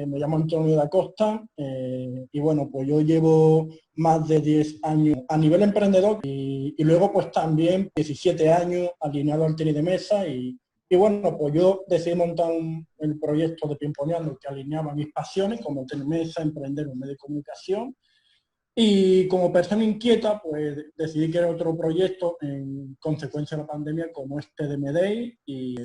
me llamo Antonio da Costa y bueno, pues yo llevo más de 10 años a nivel emprendedor y luego pues también 17 años alineado al tenis de mesa y bueno, pues yo decidí montar el proyecto de Pimponeando que alineaba mis pasiones como tenis de mesa, emprender un medio de comunicación. Y como persona inquieta, pues decidí crear otro proyecto en consecuencia de la pandemia como este de Medei y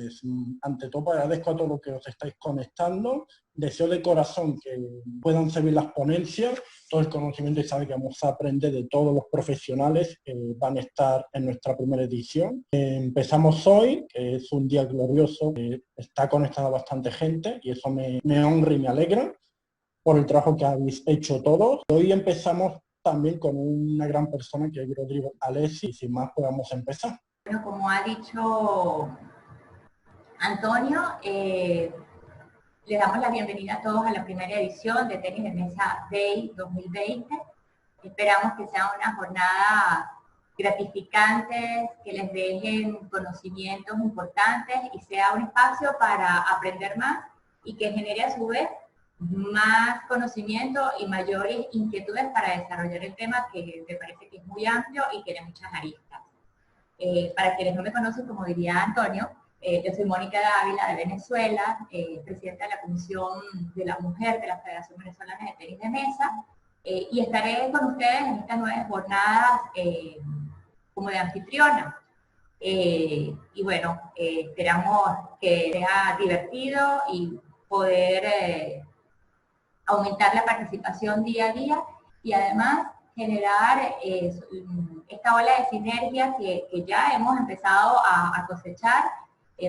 ante todo pues, agradezco a todos los que os estáis conectando. Deseo de corazón que puedan servir las ponencias, todo el conocimiento y saber que vamos a aprender de todos los profesionales que van a estar en nuestra primera edición. Empezamos hoy, que es un día glorioso, está conectada bastante gente y eso me honra y me alegra por el trabajo que habéis hecho todos. Hoy empezamos también con una gran persona que es Rodrigo Alessi y sin más podamos empezar. Bueno, como ha dicho Antonio, les damos la bienvenida a todos a la primera edición de Tenis de Mesa Day 2020. Esperamos que sea una jornada gratificante, que les dejen conocimientos importantes y sea un espacio para aprender más y que genere a su vez más conocimiento y mayores inquietudes para desarrollar el tema que me parece que es muy amplio y tiene muchas aristas. Para quienes no me conocen, como diría Antonio, yo soy Mónica Dávila de Venezuela, presidenta de la Comisión de la Mujer de la Federación Venezolana de Tenis de Mesa, y estaré con ustedes en estas 9 jornadas como de anfitriona. Y bueno, esperamos que sea divertido y poder aumentar la participación día a día y además generar esta ola de sinergia que ya hemos empezado a cosechar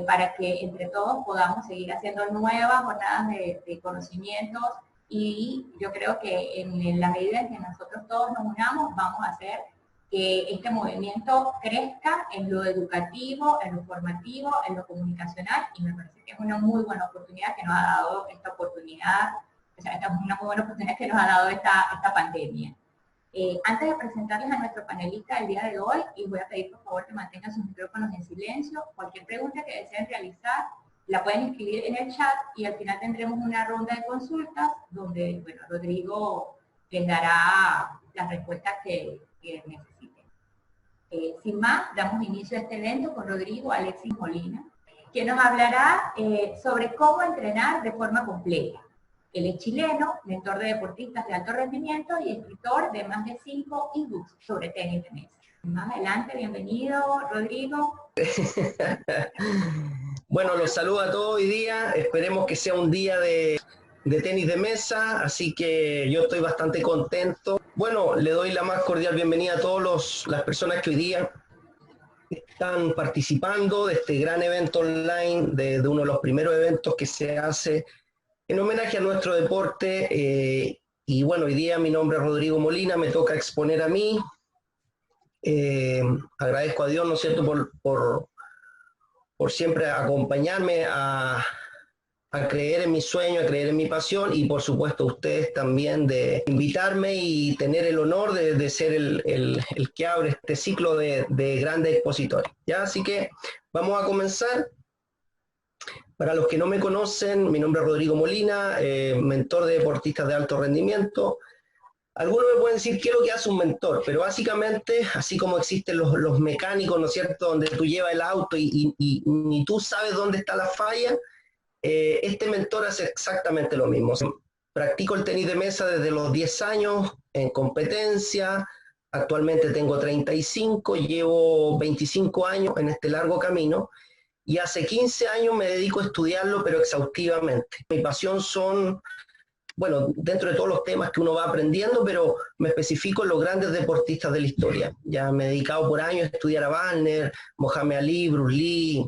para que entre todos podamos seguir haciendo nuevas jornadas de conocimientos y yo creo que en la medida en que nosotros todos nos unamos vamos a hacer que este movimiento crezca en lo educativo, en lo formativo, en lo comunicacional y me parece que es una muy buena oportunidad que nos ha dado esta oportunidad. O sea, esta es una muy buena oportunidad que nos ha dado esta pandemia. Antes de presentarles a nuestro panelista del día de hoy, y voy a pedir por favor que mantengan sus micrófonos en silencio, cualquier pregunta que deseen realizar, la pueden escribir en el chat y al final tendremos una ronda de consultas donde, bueno, Rodrigo les dará las respuestas que necesiten. Sin más, damos inicio a este evento con Rodrigo Alessi Molina, quien nos hablará sobre cómo entrenar de forma completa. Él es chileno, mentor de deportistas de alto rendimiento y escritor de más de 5 ebooks sobre tenis de mesa. Más adelante, bienvenido, Rodrigo. Bueno, los saludo a todos hoy día. Esperemos que sea un día de tenis de mesa, así que yo estoy bastante contento. Bueno, le doy la más cordial bienvenida a todas las personas que hoy día están participando de este gran evento online, de uno de los primeros eventos que se hace en homenaje a nuestro deporte, y bueno, hoy día mi nombre es Rodrigo Molina, me toca exponer a mí. Agradezco a Dios, ¿no es cierto?, por siempre acompañarme a creer en mi sueño, a creer en mi pasión, y por supuesto a ustedes también de invitarme y tener el honor de ser el que abre este ciclo de grandes expositores. ¿Ya? Así que vamos a comenzar. Para los que no me conocen, mi nombre es Rodrigo Molina, mentor de deportistas de alto rendimiento. Algunos me pueden decir qué es lo que hace un mentor, pero básicamente, así como existen los mecánicos, ¿no es cierto?, donde tú llevas el auto y ni tú sabes dónde está la falla, este mentor hace exactamente lo mismo. Practico el tenis de mesa desde los 10 años en competencia, actualmente tengo 35, llevo 25 años en este largo camino, y hace 15 años me dedico a estudiarlo, pero exhaustivamente. Mi pasión son, bueno, dentro de todos los temas que uno va aprendiendo, pero me especifico en los grandes deportistas de la historia. Ya me he dedicado por años a estudiar a Wagner, Mohamed Ali, Bruce Lee,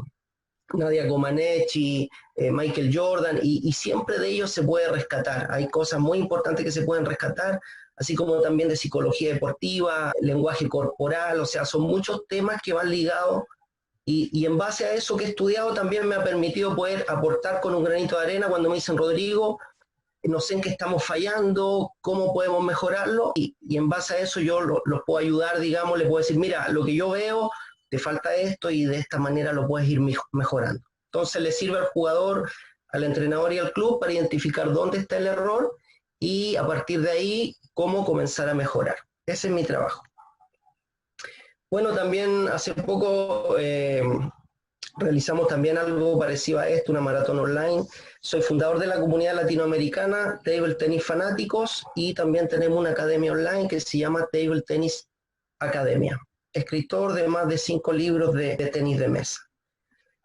Nadia Comaneci, Michael Jordan, y siempre de ellos se puede rescatar. Hay cosas muy importantes que se pueden rescatar, así como también de psicología deportiva, lenguaje corporal, o sea, son muchos temas que van ligados. Y en base a eso que he estudiado también me ha permitido poder aportar con un granito de arena cuando me dicen, Rodrigo, no sé en qué estamos fallando, cómo podemos mejorarlo, y en base a eso yo los puedo ayudar, digamos, les puedo decir, mira, lo que yo veo, te falta esto y de esta manera lo puedes ir mejorando. Entonces le sirve al jugador al entrenador y al club para identificar dónde está el error y a partir de ahí cómo comenzar a mejorar. Ese es mi trabajo. Bueno, también hace poco realizamos también algo parecido a esto, una maratón online. Soy fundador de la comunidad latinoamericana Table Tennis Fanáticos y también tenemos una academia online que se llama Table Tennis Academia. Escritor de más de 5 libros de tenis de mesa.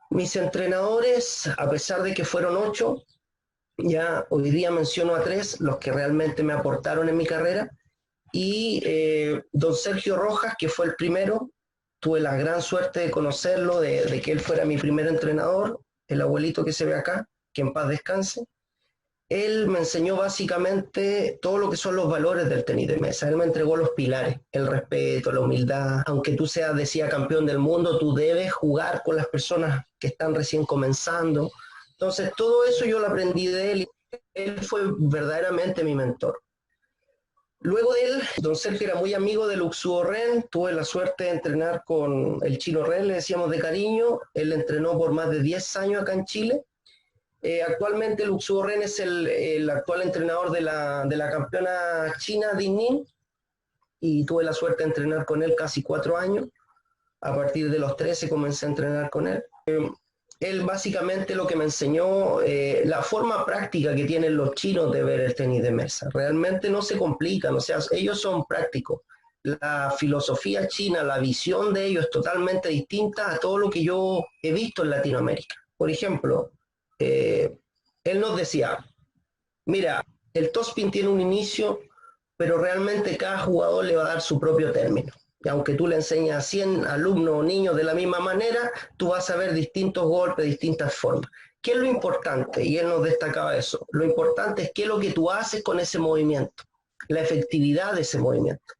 Mis entrenadores, a pesar de que fueron 8, ya hoy día menciono a 3, los que realmente me aportaron en mi carrera. Y don Sergio Rojas, que fue el primero, tuve la gran suerte de conocerlo, de que él fuera mi primer entrenador, el abuelito que se ve acá, que en paz descanse. Él me enseñó básicamente todo lo que son los valores del tenis de mesa. Él me entregó los pilares, el respeto, la humildad. Aunque tú seas, decía, campeón del mundo, tú debes jugar con las personas que están recién comenzando. Entonces, todo eso yo lo aprendí de él. Él fue verdaderamente mi mentor. Luego de él, don Sergio era muy amigo de Luxuo Ren, tuve la suerte de entrenar con el Chino Ren, le decíamos de cariño, él entrenó por más de 10 años acá en Chile. Actualmente Luxuo Ren es el actual entrenador de la campeona china Ding Nin y tuve la suerte de entrenar con él casi 4 años. A partir de los 13 comencé a entrenar con él. Él básicamente lo que me enseñó, la forma práctica que tienen los chinos de ver el tenis de mesa. Realmente no se complican, o sea, ellos son prácticos. La filosofía china, la visión de ellos es totalmente distinta a todo lo que yo he visto en Latinoamérica. Por ejemplo, él nos decía, mira, el topspin tiene un inicio, pero realmente cada jugador le va a dar su propio término. Y aunque tú le enseñas a 100 alumnos o niños de la misma manera, tú vas a ver distintos golpes, distintas formas. ¿Qué es lo importante? Y él nos destacaba eso. Lo importante es qué es lo que tú haces con ese movimiento, la efectividad de ese movimiento.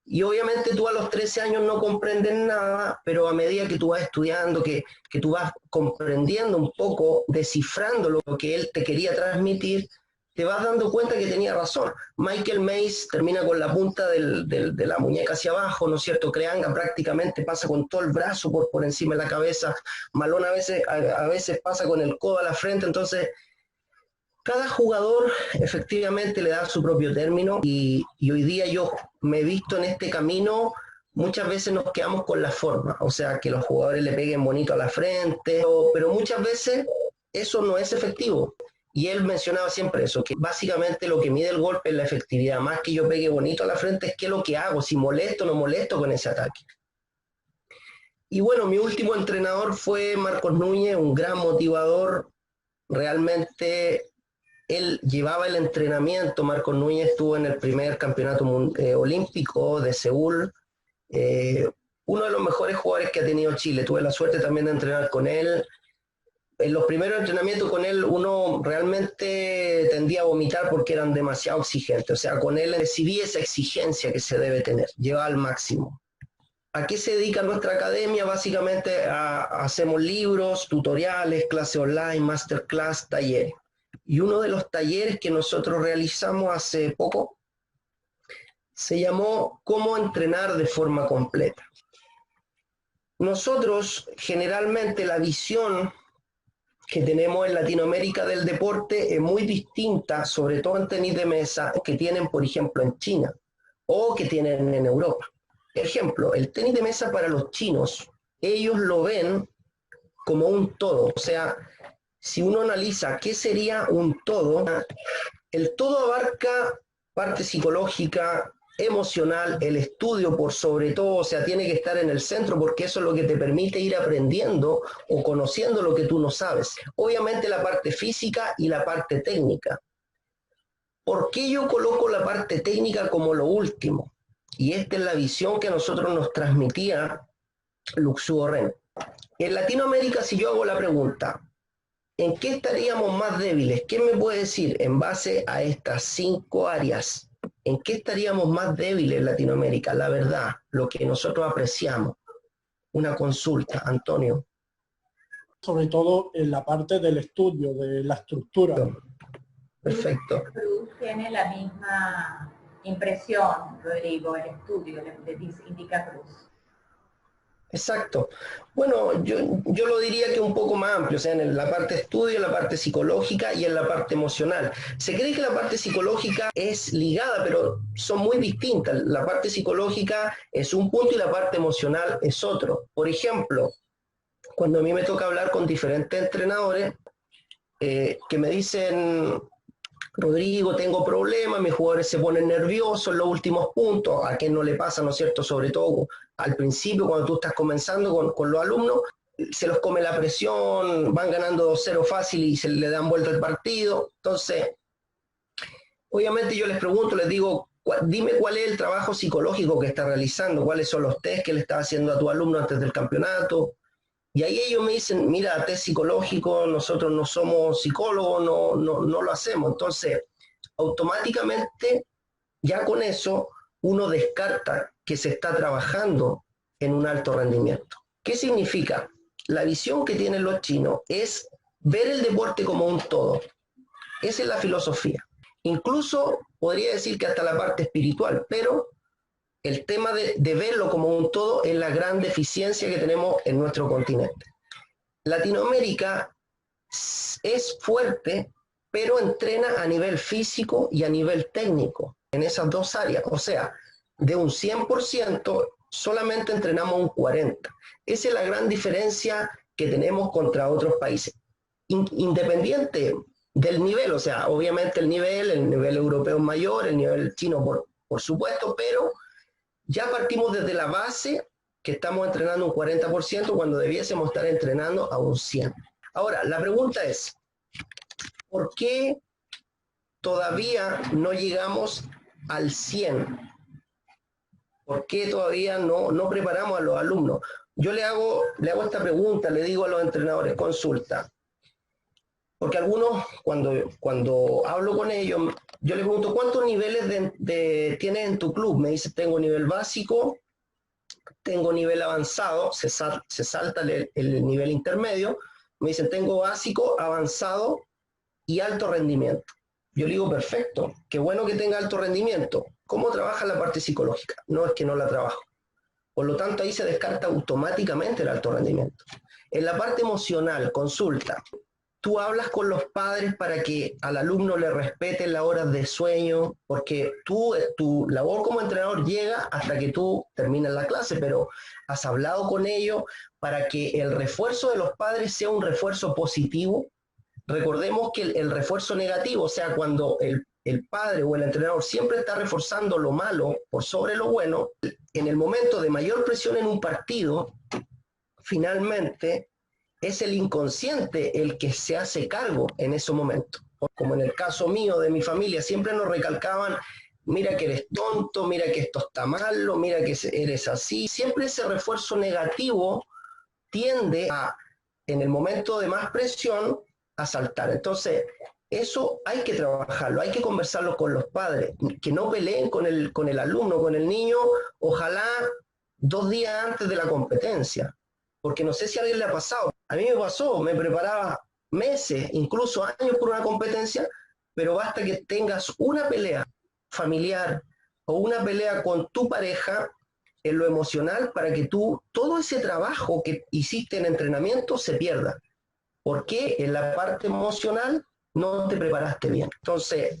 Y obviamente tú a los 13 años no comprendes nada, pero a medida que tú vas estudiando, que tú vas comprendiendo un poco, descifrando lo que él te quería transmitir, te vas dando cuenta que tenía razón. Michael Mays termina con la punta de la muñeca hacia abajo, ¿no es cierto? Creanga prácticamente pasa con todo el brazo por encima de la cabeza. Malone a veces pasa con el codo a la frente. Entonces, cada jugador efectivamente le da su propio término y hoy día yo me he visto en este camino. Muchas veces nos quedamos con la forma, o sea, que los jugadores le peguen bonito a la frente, pero muchas veces eso no es efectivo. Y él mencionaba siempre eso, que básicamente lo que mide el golpe es la efectividad, más que yo pegue bonito a la frente, es qué es lo que hago, si molesto o no molesto con ese ataque. Y bueno, mi último entrenador fue Marcos Núñez, un gran motivador, realmente él llevaba el entrenamiento. Marcos Núñez estuvo en el primer campeonato olímpico de Seúl, uno de los mejores jugadores que ha tenido Chile. Tuve la suerte también de entrenar con él. En los primeros entrenamientos con él uno realmente tendía a vomitar porque eran demasiado exigentes. O sea, con él recibí esa exigencia que se debe tener, lleva al máximo. ¿A qué se dedica nuestra academia? Básicamente hacemos libros, tutoriales, clases online, masterclass, talleres. Y uno de los talleres que nosotros realizamos hace poco se llamó ¿Cómo entrenar de forma completa? Nosotros generalmente la visión que tenemos en Latinoamérica del deporte es muy distinta, sobre todo en tenis de mesa, que tienen, por ejemplo, en China o que tienen en Europa. Ejemplo, el tenis de mesa para los chinos, ellos lo ven como un todo. O sea, si uno analiza qué sería un todo, el todo abarca parte psicológica, emocional, el estudio por sobre todo, o sea, tiene que estar en el centro porque eso es lo que te permite ir aprendiendo o conociendo lo que tú no sabes. Obviamente la parte física y la parte técnica. ¿Por qué yo coloco la parte técnica como lo último? Y esta es la visión que a nosotros nos transmitía Luxuo Ren. En Latinoamérica, si yo hago la pregunta, ¿en qué estaríamos más débiles? ¿Qué me puede decir en base a estas 5 áreas? ¿En qué estaríamos más débiles en Latinoamérica? La verdad, lo que nosotros apreciamos. Una consulta, Antonio. Sobre todo en la parte del estudio, de la estructura. Perfecto. Cruz tiene la misma impresión, Rodrigo, el estudio, le indica Cruz. Exacto. Bueno, yo lo diría que un poco más amplio, o sea, en la parte de estudio, en la parte psicológica y en la parte emocional. Se cree que la parte psicológica es ligada, pero son muy distintas. La parte psicológica es un punto y la parte emocional es otro. Por ejemplo, cuando a mí me toca hablar con diferentes entrenadores que me dicen, Rodrigo, tengo problemas, mis jugadores se ponen nerviosos en los últimos puntos, a quien no le pasa, ¿no es cierto? Sobre todo al principio, cuando tú estás comenzando con los alumnos, se los come la presión, van ganando 2-0 fácil y se le dan vuelta el partido. Entonces, obviamente yo les pregunto, les digo, dime cuál es el trabajo psicológico que estás realizando, cuáles son los test que le estás haciendo a tu alumno antes del campeonato. Y ahí ellos me dicen, mira, test psicológico, nosotros no somos psicólogos, no lo hacemos. Entonces, automáticamente, ya con eso, uno descarta que se está trabajando en un alto rendimiento. ¿Qué significa? La visión que tienen los chinos es ver el deporte como un todo. Esa es la filosofía. Incluso podría decir que hasta la parte espiritual, pero el tema de verlo como un todo es la gran deficiencia que tenemos en nuestro continente. Latinoamérica es fuerte, pero entrena a nivel físico y a nivel técnico en esas dos áreas. O sea, de un 100%, solamente entrenamos un 40%. Esa es la gran diferencia que tenemos contra otros países. Independiente del nivel, o sea, obviamente el nivel europeo es mayor, el nivel chino por supuesto, pero ya partimos desde la base que estamos entrenando un 40% cuando debiésemos estar entrenando a un 100%. Ahora, la pregunta es, ¿por qué todavía no llegamos al 100%? ¿Por qué todavía no preparamos a los alumnos? Yo le hago esta pregunta, le digo a los entrenadores, consulta. Porque algunos, cuando hablo con ellos, yo les pregunto, ¿cuántos niveles tienes en tu club? Me dice, tengo nivel básico, tengo nivel avanzado, se salta el nivel intermedio. Me dicen, tengo básico, avanzado y alto rendimiento. Yo le digo, perfecto, qué bueno que tenga alto rendimiento. ¿Cómo trabaja la parte psicológica? No es que no la trabajo. Por lo tanto, ahí se descarta automáticamente el alto rendimiento. En la parte emocional, consulta. Tú hablas con los padres para que al alumno le respeten las horas de sueño, porque tu labor como entrenador llega hasta que tú terminas la clase, pero has hablado con ellos para que el refuerzo de los padres sea un refuerzo positivo. Recordemos que el refuerzo negativo, o sea, cuando el padre o el entrenador siempre está reforzando lo malo por sobre lo bueno, en el momento de mayor presión en un partido, finalmente es el inconsciente el que se hace cargo en ese momento. Como en el caso mío, de mi familia, siempre nos recalcaban, mira que eres tonto, mira que esto está malo, mira que eres así. Siempre ese refuerzo negativo tiende a, en el momento de más presión, a saltar. Entonces, eso hay que trabajarlo, hay que conversarlo con los padres, que no peleen con el alumno, con el niño, ojalá 2 días antes de la competencia. Porque no sé si a alguien le ha pasado. A mí me pasó, me preparaba meses, incluso años por una competencia, pero basta que tengas una pelea familiar o una pelea con tu pareja en lo emocional para que todo ese trabajo que hiciste en entrenamiento se pierda. Porque en la parte emocional no te preparaste bien. Entonces,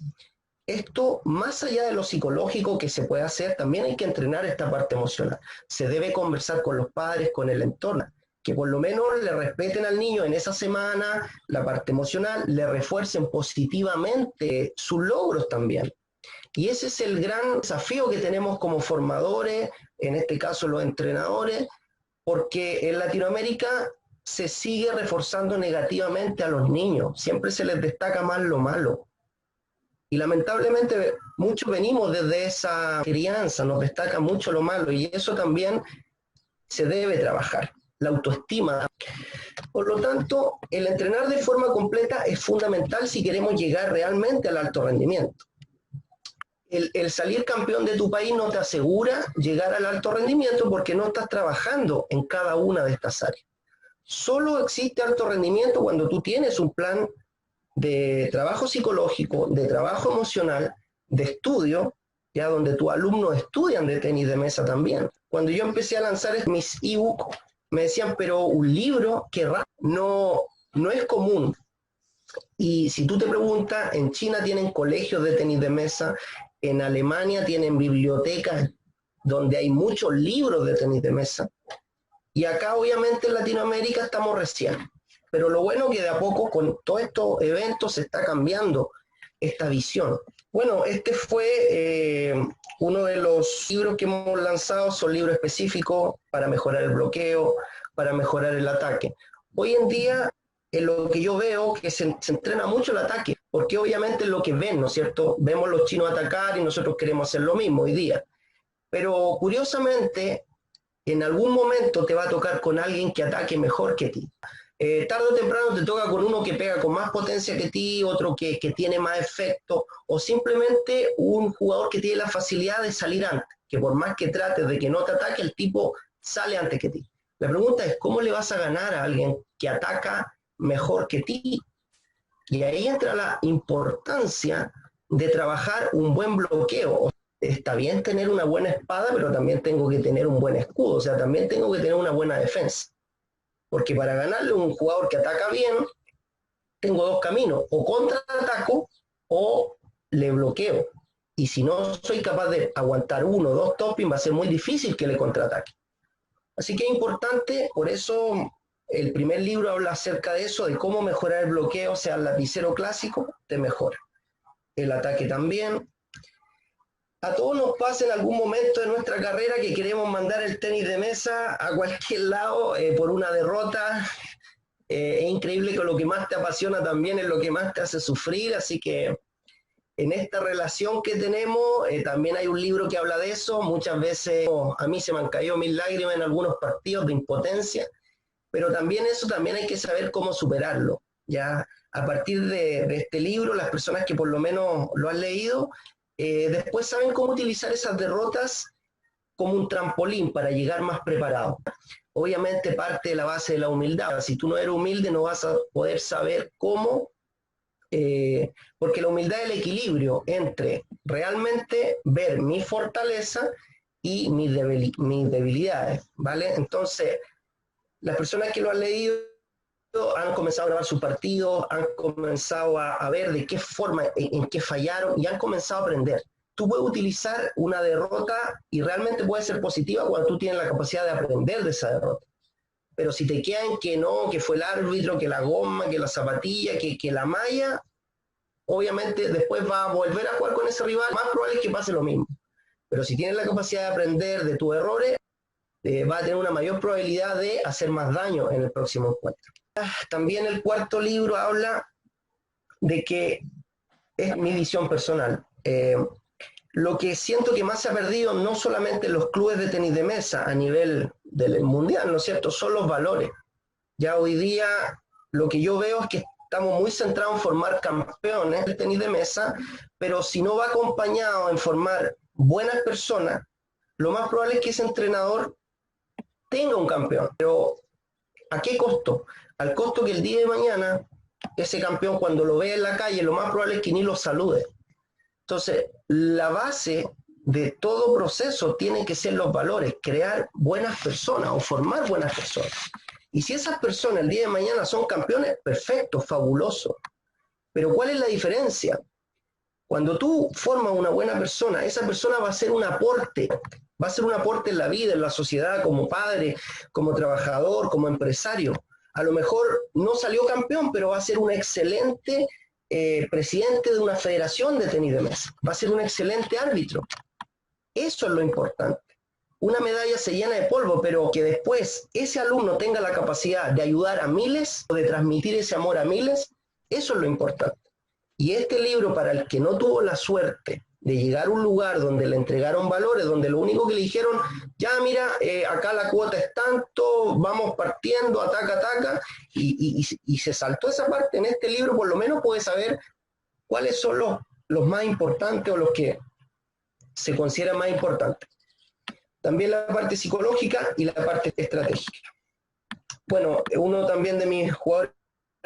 esto, más allá de lo psicológico que se puede hacer, también hay que entrenar esta parte emocional. Se debe conversar con los padres, con el entorno, que por lo menos le respeten al niño en esa semana, la parte emocional, le refuercen positivamente sus logros también. Y ese es el gran desafío que tenemos como formadores, en este caso los entrenadores, porque en Latinoamérica se sigue reforzando negativamente a los niños, siempre se les destaca más lo malo. Y lamentablemente muchos venimos desde esa crianza, nos destaca mucho lo malo y eso también se debe trabajar, la autoestima. Por lo tanto, el entrenar de forma completa es fundamental si queremos llegar realmente al alto rendimiento. El salir campeón de tu país no te asegura llegar al alto rendimiento porque no estás trabajando en cada una de estas áreas. Solo existe alto rendimiento cuando tú tienes un plan de trabajo psicológico, de trabajo emocional, de estudio, ya donde tus alumnos estudian de tenis de mesa también. cuando yo empecé a lanzar mis ebooks, me decían, pero un libro, qué raro, no es común. Y si tú te preguntas, en China tienen colegios de tenis de mesa, en Alemania tienen bibliotecas donde hay muchos libros de tenis de mesa, y acá obviamente en Latinoamérica estamos recién. Pero lo bueno es que de a poco con todos estos eventos se está cambiando esta visión. Bueno, este fue uno de los libros que hemos lanzado, son libros específicos para mejorar el bloqueo, para mejorar el ataque. Hoy en día, en lo que yo veo, que se entrena mucho el ataque, porque obviamente es lo que ven, ¿no es cierto? Vemos los chinos atacar y nosotros queremos hacer lo mismo hoy día. Pero curiosamente, en algún momento te va a tocar con alguien que ataque mejor que ti. Tarde o temprano te toca con uno que pega con más potencia que ti, otro que tiene más efecto, o simplemente un jugador que tiene la facilidad de salir antes, que por más que trates de que no te ataque, el tipo sale antes que ti. La pregunta es, ¿cómo le vas a ganar a alguien que ataca mejor que ti? Y ahí entra la importancia de trabajar un buen bloqueo. Está bien tener una buena espada, pero también tengo que tener un buen escudo, o sea, también tengo que tener una buena defensa. Porque para ganarle a un jugador que ataca bien, tengo dos caminos, o contraataco o le bloqueo. Y si no soy capaz de aguantar uno o dos topping, va a ser muy difícil que le contraataque. Así que es importante, por eso el primer libro habla acerca de eso, de cómo mejorar el bloqueo, o sea, el lapicero clásico te mejora. El ataque también. A todos nos pasa en algún momento de nuestra carrera que queremos mandar el tenis de mesa a cualquier lado por una derrota. Es increíble que lo que más te apasiona también es lo que más te hace sufrir, así que en esta relación que tenemos también hay un libro que habla de eso. Muchas veces a mí se me han caído mil lágrimas en algunos partidos de impotencia, pero también eso también hay que saber cómo superarlo. Ya a partir de este libro, las personas que por lo menos lo han leído, después saben cómo utilizar esas derrotas como un trampolín para llegar más preparado. Obviamente parte de la base de la humildad. Si tú no eres humilde no vas a poder saber cómo, porque la humildad es el equilibrio entre realmente ver mi fortaleza y mis debilidades, ¿vale? Entonces, las personas que lo han leído han comenzado a grabar sus partidos, han comenzado a ver de qué forma, en qué fallaron y han comenzado a aprender. Tú puedes utilizar una derrota y realmente puede ser positiva cuando tú tienes la capacidad de aprender de esa derrota. Pero si te quedan que no, que fue el árbitro, que la goma, que la zapatilla, que la malla, obviamente después va a volver a jugar con ese rival, más probable es que pase lo mismo. Pero si tienes la capacidad de aprender de tus errores, va a tener una mayor probabilidad de hacer más daño en el próximo encuentro. También el cuarto libro habla de que es mi visión personal. Lo que siento que más se ha perdido no solamente en los clubes de tenis de mesa a nivel del mundial, ¿no es cierto? Son los valores. Ya hoy día lo que yo veo es que estamos muy centrados en formar campeones de tenis de mesa, pero si no va acompañado en formar buenas personas, lo más probable es que ese entrenador tenga un campeón. Pero ¿a qué costo? Al costo que el día de mañana ese campeón, cuando lo vea en la calle, lo más probable es que ni lo salude. Entonces, la base de todo proceso tiene que ser los valores, crear buenas personas o formar buenas personas. Y si esas personas el día de mañana son campeones, perfecto, fabuloso. Pero ¿cuál es la diferencia? Cuando tú formas una buena persona, esa persona va a ser un aporte en la vida, en la sociedad, como padre, como trabajador, como empresario. A lo mejor no salió campeón, pero va a ser un excelente presidente de una federación de tenis de mesa. Va a ser un excelente árbitro. Eso es lo importante. Una medalla se llena de polvo, pero que después ese alumno tenga la capacidad de ayudar a miles, o de transmitir ese amor a miles, eso es lo importante. Y este libro, para el que no tuvo la suerte de llegar a un lugar donde le entregaron valores, donde lo único que le dijeron, ya mira, acá la cuota es tanto, vamos partiendo, ataca, y se saltó esa parte. En este libro por lo menos puedes saber cuáles son los más importantes o los que se consideran más importantes. También la parte psicológica y la parte estratégica. Bueno, uno también de mis jugadores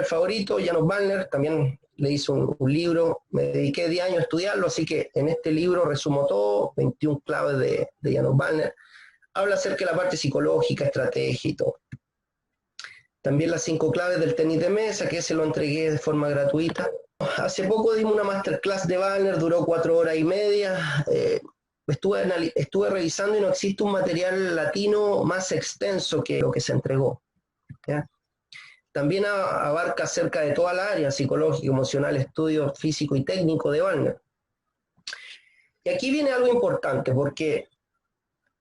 favoritos, Janos Wallner, también le hice un libro, me dediqué 10 años a estudiarlo, así que en este libro resumo todo, 21 claves de Janos Wallner. habla acerca de la parte psicológica, estrategia y todo. También las 5 claves del tenis de mesa, que se lo entregué de forma gratuita. Hace poco dimos una masterclass de Wagner, duró 4 horas y media. Estuve revisando y no existe un material latino más extenso que lo que se entregó, ¿ya? También abarca acerca de toda la área psicológica, emocional, estudio físico y técnico de Wagner. Y aquí viene algo importante, porque,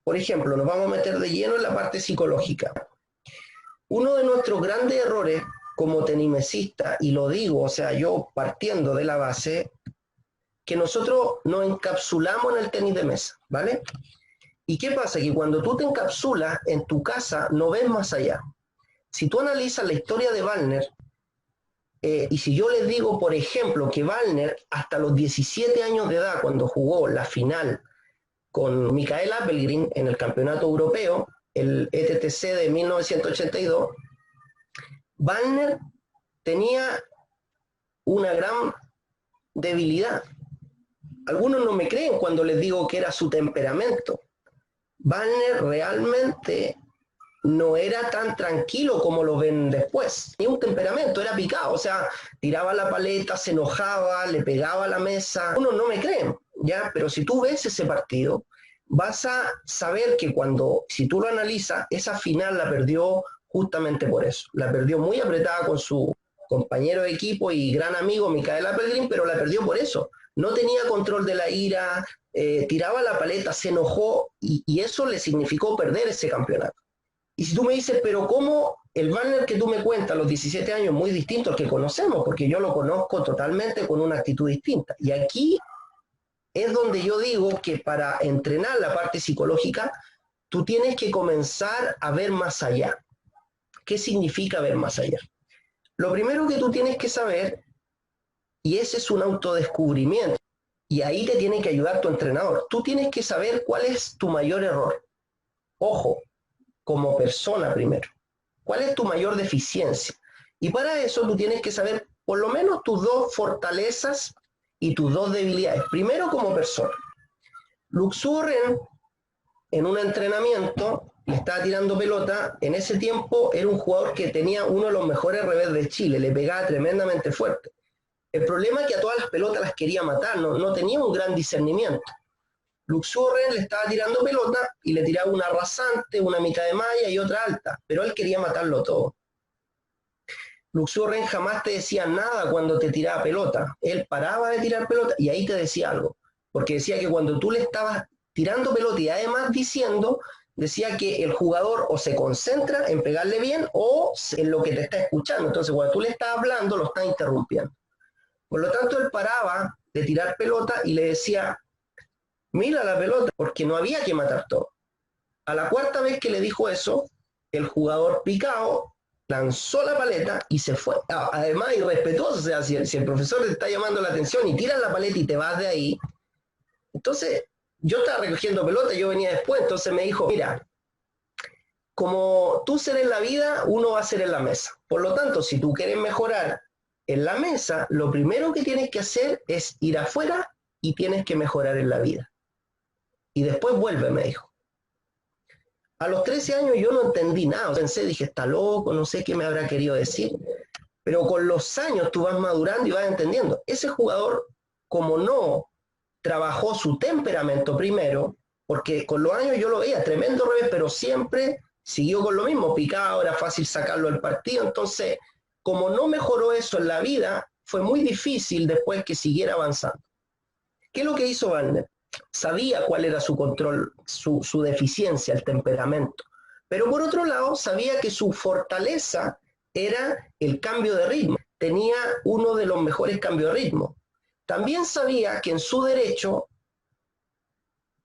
por ejemplo, nos vamos a meter de lleno en la parte psicológica. Uno de nuestros grandes errores como tenimesista, y lo digo, o sea, yo partiendo de la base, que nosotros nos encapsulamos en el tenis de mesa, ¿vale? ¿Y qué pasa? Que cuando tú te encapsulas en tu casa, no ves más allá. Si tú analizas la historia de Wagner, y si yo les digo, por ejemplo, que Wagner, hasta los 17 años de edad, cuando jugó la final con Mikael Appelgren en el Campeonato Europeo, el ETTC de 1982, Wagner tenía una gran debilidad. Algunos no me creen cuando les digo que era su temperamento. Wagner realmente no era tan tranquilo como lo ven después. Tenía un temperamento, era picado, o sea, tiraba la paleta, se enojaba, le pegaba a la mesa. Unos no me creen, ¿ya? Pero si tú ves ese partido, vas a saber que si tú lo analizas, esa final la perdió justamente por eso. La perdió muy apretada con su compañero de equipo y gran amigo Mikael Appelgren, pero la perdió por eso. No tenía control de la ira, tiraba la paleta, se enojó y eso le significó perder ese campeonato. Y si tú me dices, pero ¿cómo el Wagner que tú me cuentas a los 17 años es muy distinto al que conocemos? Porque yo lo conozco totalmente con una actitud distinta. Y aquí es donde yo digo que para entrenar la parte psicológica, tú tienes que comenzar a ver más allá. ¿Qué significa ver más allá? Lo primero que tú tienes que saber, y ese es un autodescubrimiento, y ahí te tiene que ayudar tu entrenador, tú tienes que saber cuál es tu mayor error. Ojo, como persona primero. ¿Cuál es tu mayor deficiencia? Y para eso tú tienes que saber por lo menos tus 2 fortalezas y tus 2 debilidades. Primero como persona. Luxu Ren, en un entrenamiento, le estaba tirando pelota. En ese tiempo era un jugador que tenía uno de los mejores revés de Chile. Le pegaba tremendamente fuerte. El problema es que a todas las pelotas las quería matar. No tenía un gran discernimiento. Luxu Ren le estaba tirando pelota y le tiraba una rasante, una mitad de malla y otra alta, pero él quería matarlo todo. Luxu Ren jamás te decía nada cuando te tiraba pelota. Él paraba de tirar pelota y ahí te decía algo, porque decía que cuando tú le estabas tirando pelota y además decía que el jugador o se concentra en pegarle bien o en lo que te está escuchando. Entonces cuando tú le estás hablando, lo estás interrumpiendo. Por lo tanto, él paraba de tirar pelota y le decía, mira la pelota, porque no había que matar todo. A la 4ª vez que le dijo eso, el jugador picado lanzó la paleta y se fue. Además, irrespetuoso, o sea, si el profesor te está llamando la atención y tiras la paleta y te vas de ahí, entonces yo estaba recogiendo pelota, yo venía después, entonces me dijo, mira, como tú ser en la vida, uno va a ser en la mesa. Por lo tanto, si tú quieres mejorar en la mesa, lo primero que tienes que hacer es ir afuera y tienes que mejorar en la vida. Y después vuelve, me dijo. A los 13 años yo no entendí nada, pensé, dije, está loco, no sé qué me habrá querido decir, pero con los años tú vas madurando y vas entendiendo. Ese jugador, como no trabajó su temperamento primero, porque con los años yo lo veía, tremendo revés, pero siempre siguió con lo mismo, picado, era fácil sacarlo del partido, entonces, como no mejoró eso en la vida, fue muy difícil después que siguiera avanzando. ¿Qué es lo que hizo Wagner? Sabía cuál era su control, su deficiencia, el temperamento. Pero por otro lado, sabía que su fortaleza era el cambio de ritmo. Tenía uno de los mejores cambios de ritmo. También sabía que en su derecho,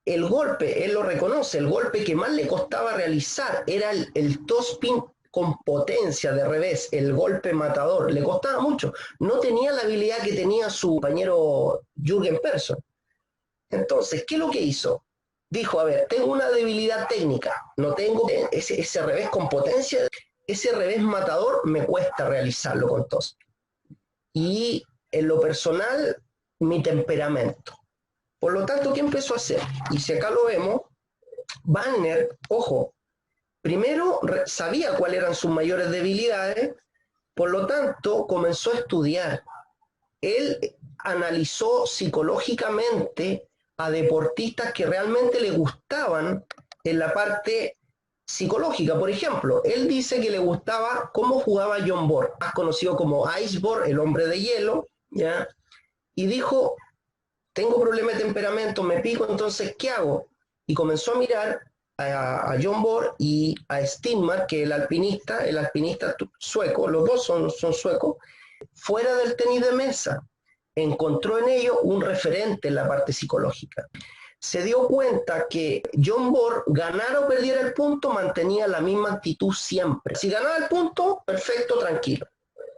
el golpe, él lo reconoce, el golpe que más le costaba realizar era el topspin con potencia de revés, el golpe matador. Le costaba mucho. No tenía la habilidad que tenía su compañero Jürgen Persson. Entonces, ¿qué es lo que hizo? Dijo, a ver, tengo una debilidad técnica, no tengo ese revés con potencia, ese revés matador me cuesta realizarlo con tos. Y en lo personal, mi temperamento. Por lo tanto, ¿qué empezó a hacer? Y si acá lo vemos, Wagner, ojo, primero sabía cuáles eran sus mayores debilidades, por lo tanto comenzó a estudiar. Él analizó psicológicamente a deportistas que realmente le gustaban en la parte psicológica. Por ejemplo, él dice que le gustaba cómo jugaba John Borg, más conocido como Iceborg, el hombre de hielo, ¿ya? Y dijo, tengo problema de temperamento, me pico, entonces, ¿qué hago? Y comenzó a mirar a John Borg y a Stigmar, que es el alpinista sueco, los dos son suecos, fuera del tenis de mesa. Encontró en ellos un referente en la parte psicológica. Se dio cuenta que John Borg, ganara o perdiera el punto, mantenía la misma actitud siempre. Si ganaba el punto, perfecto, tranquilo.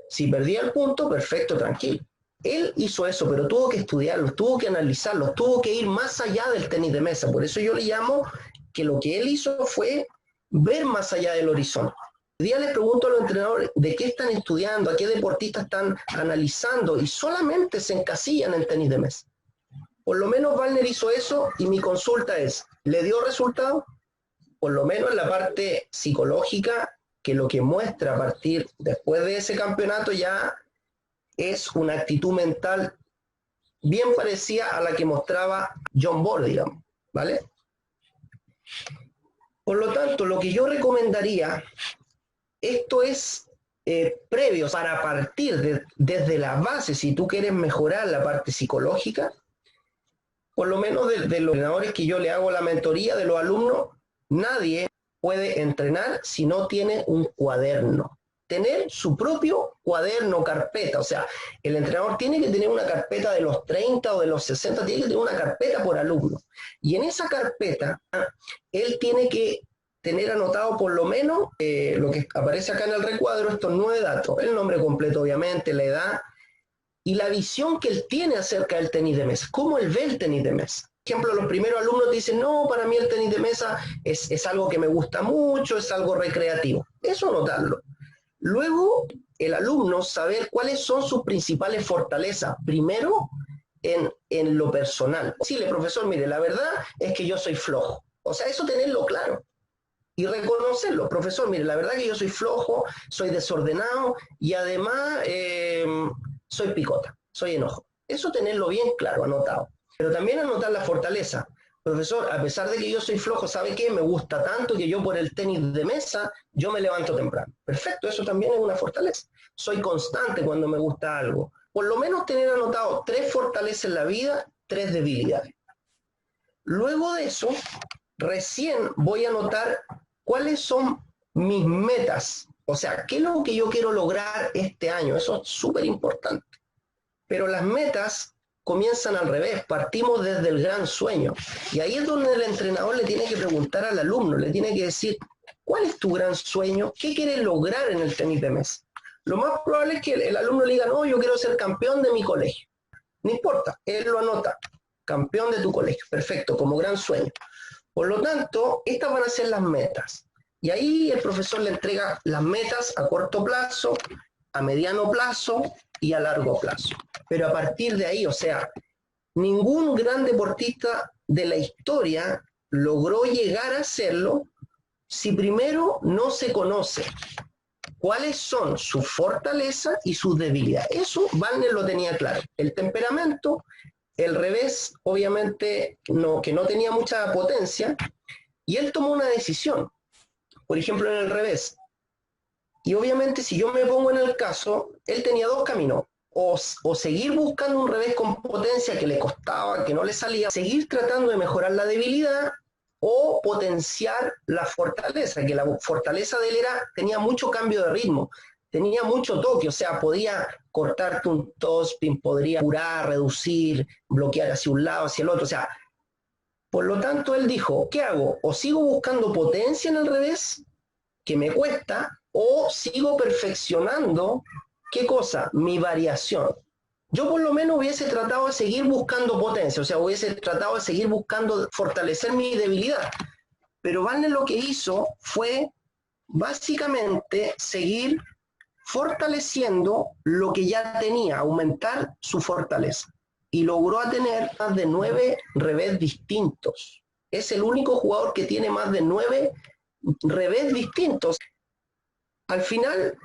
Si perdía el punto, perfecto, tranquilo. Él hizo eso, pero tuvo que estudiarlo, tuvo que analizarlo, tuvo que ir más allá del tenis de mesa. Por eso yo le llamo que lo que él hizo fue ver más allá del horizonte. Hoy día les pregunto a los entrenadores de qué están estudiando, a qué deportistas están analizando, y solamente se encasillan en tenis de mesa. Por lo menos Wagner hizo eso, y mi consulta es, ¿le dio resultado? Por lo menos en la parte psicológica, que lo que muestra a partir después de ese campeonato ya es una actitud mental bien parecida a la que mostraba John Borg, digamos, ¿vale? Por lo tanto, lo que yo recomendaría, esto es previo para partir desde la base, si tú quieres mejorar la parte psicológica, por lo menos de los entrenadores que yo le hago la mentoría de los alumnos, nadie puede entrenar si no tiene un cuaderno. Tener su propio cuaderno, carpeta, o sea, el entrenador tiene que tener una carpeta de los 30 o de los 60, tiene que tener una carpeta por alumno. Y en esa carpeta, él tiene que tener anotado por lo menos lo que aparece acá en el recuadro, estos 9 datos, el nombre completo obviamente, la edad, y la visión que él tiene acerca del tenis de mesa, cómo él ve el tenis de mesa. Por ejemplo, los primeros alumnos dicen, no, para mí el tenis de mesa es algo que me gusta mucho, es algo recreativo. Eso anotarlo. Luego, el alumno saber cuáles son sus principales fortalezas. Primero, en lo personal. Decirle, profesor, mire, la verdad es que yo soy flojo. O sea, eso tenerlo claro. Y reconocerlo. Profesor, mire, la verdad es que yo soy flojo, soy desordenado y además soy picota, soy enojo. Eso tenerlo bien claro, anotado. Pero también anotar la fortaleza. Profesor, a pesar de que yo soy flojo, ¿sabe qué? Me gusta tanto que yo por el tenis de mesa, yo me levanto temprano. Perfecto, eso también es una fortaleza. Soy constante cuando me gusta algo. Por lo menos tener anotado 3 fortalezas en la vida, 3 debilidades. Luego de eso, recién voy a anotar cuáles son mis metas. O sea, ¿qué es lo que yo quiero lograr este año? Eso es súper importante. Pero las metas comienzan al revés, partimos desde el gran sueño. Y ahí es donde el entrenador le tiene que preguntar al alumno, le tiene que decir, ¿cuál es tu gran sueño? ¿Qué quieres lograr en el tenis de mesa? Lo más probable es que el alumno le diga, no, yo quiero ser campeón de mi colegio. No importa, él lo anota, campeón de tu colegio, perfecto, como gran sueño. Por lo tanto, estas van a ser las metas. Y ahí el profesor le entrega las metas a corto plazo, a mediano plazo y a largo plazo. Pero a partir de ahí, o sea, ningún gran deportista de la historia logró llegar a hacerlo si primero no se conoce cuáles son sus fortalezas y sus debilidades. Eso Wagner lo tenía claro. El temperamento, el revés, obviamente, que no tenía mucha potencia, y él tomó una decisión. Por ejemplo, en el revés. Y obviamente, si yo me pongo en el caso, él tenía 2 caminos. O seguir buscando un revés con potencia que le costaba, que no le salía, seguir tratando de mejorar la debilidad o potenciar la fortaleza, que la fortaleza de él tenía mucho cambio de ritmo, tenía mucho toque, o sea, podía cortarte un topspin, podría curar, reducir, bloquear hacia un lado, hacia el otro, o sea, por lo tanto él dijo, ¿qué hago? O sigo buscando potencia en el revés, que me cuesta, o sigo perfeccionando, ¿qué cosa? Mi variación. Yo por lo menos hubiese tratado de seguir buscando potencia, o sea, hubiese tratado de seguir buscando fortalecer mi debilidad. Pero Wagner lo que hizo fue básicamente seguir fortaleciendo lo que ya tenía, aumentar su fortaleza. Y logró tener más de 9 revés distintos. es el único jugador que tiene más de 9 revés distintos. Al final,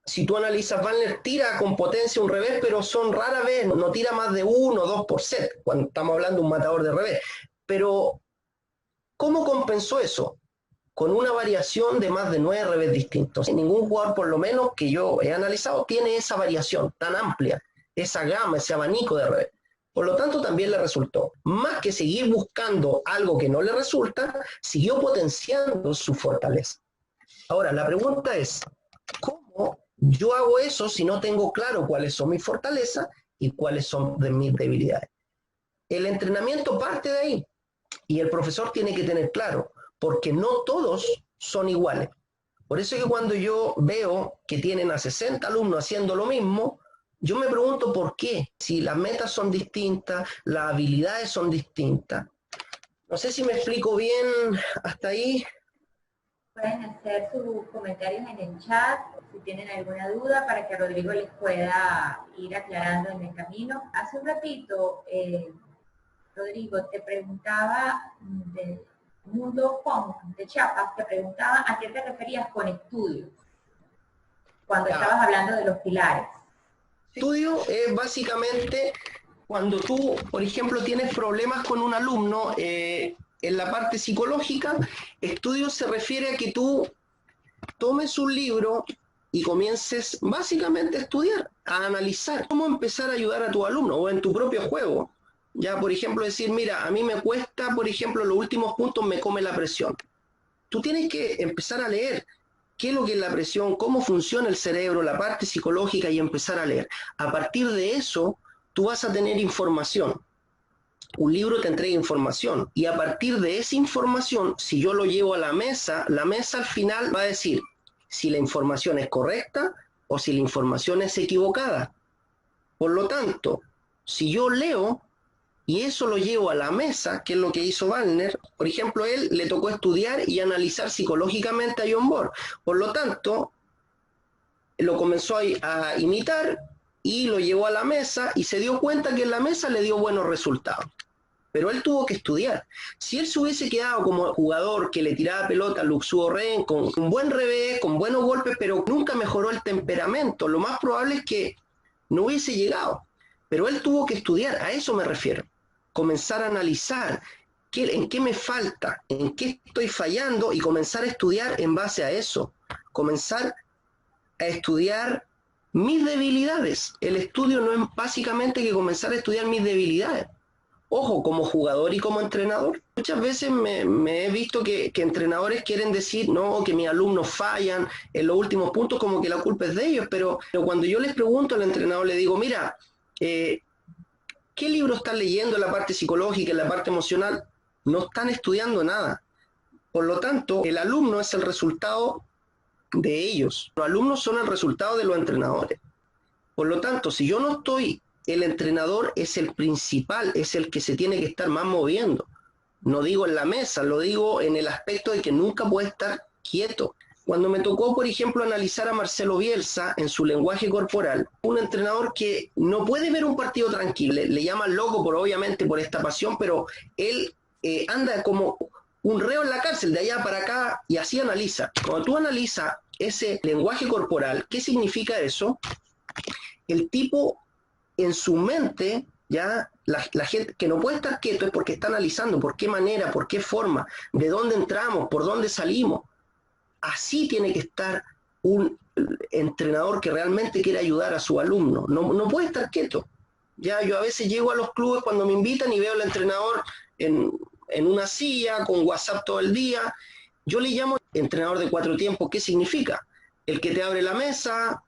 si tú analizas, Wagner tira con potencia un revés, pero son rara vez, no tira más de 1 o 2 por set, cuando estamos hablando de un matador de revés. Pero, ¿cómo compensó eso? Con una variación de más de 9 revés distintos. Ningún jugador, por lo menos que yo he analizado, tiene esa variación tan amplia, esa gama, ese abanico de revés. Por lo tanto, también le resultó. Más que seguir buscando algo que no le resulta, siguió potenciando su fortaleza. Ahora, la pregunta es, ¿cómo yo hago eso si no tengo claro cuáles son mis fortalezas y cuáles son mis debilidades? El entrenamiento parte de ahí y el profesor tiene que tener claro, porque no todos son iguales. Por eso es que cuando yo veo que tienen a 60 alumnos haciendo lo mismo, yo me pregunto por qué, si las metas son distintas, las habilidades son distintas. No sé si me explico bien hasta ahí. Pueden hacer sus comentarios en el chat si tienen alguna duda para que Rodrigo les pueda ir aclarando en el camino. Hace un ratito, Rodrigo, te preguntaba de Mundo Punk de Chiapas, te preguntaba a qué te referías con estudios cuando estabas hablando de los pilares. Estudio es básicamente cuando tú, por ejemplo, tienes problemas con un alumno en la parte psicológica. Estudio se refiere a que tú tomes un libro y comiences básicamente a estudiar, a analizar cómo empezar a ayudar a tu alumno o en tu propio juego. Ya, por ejemplo, decir, mira, a mí me cuesta, por ejemplo, los últimos puntos me come la presión. Tú tienes que empezar a leer qué es lo que es la presión, cómo funciona el cerebro, la parte psicológica y empezar a leer. A partir de eso, tú vas a tener información. Un libro te entrega información y a partir de esa información, si yo lo llevo a la mesa al final va a decir si la información es correcta o si la información es equivocada. Por lo tanto, si yo leo y eso lo llevo a la mesa, que es lo que hizo Wagner, por ejemplo, él le tocó estudiar y analizar psicológicamente a John Borg. Por lo tanto, lo comenzó a imitar y lo llevó a la mesa y se dio cuenta que en la mesa le dio buenos resultados. Pero él tuvo que estudiar. Si él se hubiese quedado como jugador que le tiraba pelota a Luxuo Ren con un buen revés, con buenos golpes, pero nunca mejoró el temperamento, lo más probable es que no hubiese llegado. Pero él tuvo que estudiar, a eso me refiero. Comenzar a analizar en qué me falta, en qué estoy fallando y comenzar a estudiar en base a eso. Comenzar a estudiar mis debilidades. El estudio no es básicamente que comenzar a estudiar mis debilidades. Ojo, como jugador y como entrenador, muchas veces me he visto que entrenadores quieren decir, no, que mis alumnos fallan en los últimos puntos, como que la culpa es de ellos, pero cuando yo les pregunto al entrenador, le digo, mira, ¿qué libro están leyendo en la parte psicológica, en la parte emocional? No están estudiando nada. Por lo tanto, el alumno es el resultado de ellos. Los alumnos son el resultado de los entrenadores. Por lo tanto, si yo no estoy, el entrenador es el principal, es el que se tiene que estar más moviendo. No digo en la mesa, lo digo en el aspecto de que nunca puede estar quieto. Cuando me tocó, por ejemplo, analizar a Marcelo Bielsa en su lenguaje corporal, un entrenador que no puede ver un partido tranquilo, le llaman loco obviamente por esta pasión, pero él anda como un reo en la cárcel, de allá para acá, y así analiza. Cuando tú analizas ese lenguaje corporal, ¿qué significa eso? El tipo en su mente, ya la gente que no puede estar quieto es porque está analizando por qué manera, por qué forma, de dónde entramos, por dónde salimos. Así tiene que estar un entrenador que realmente quiere ayudar a su alumno. No puede estar quieto. Ya yo a veces llego a los clubes cuando me invitan y veo al entrenador en una silla, con WhatsApp todo el día. Yo le llamo entrenador de 4 tiempos. ¿Qué significa? El que te abre la mesa,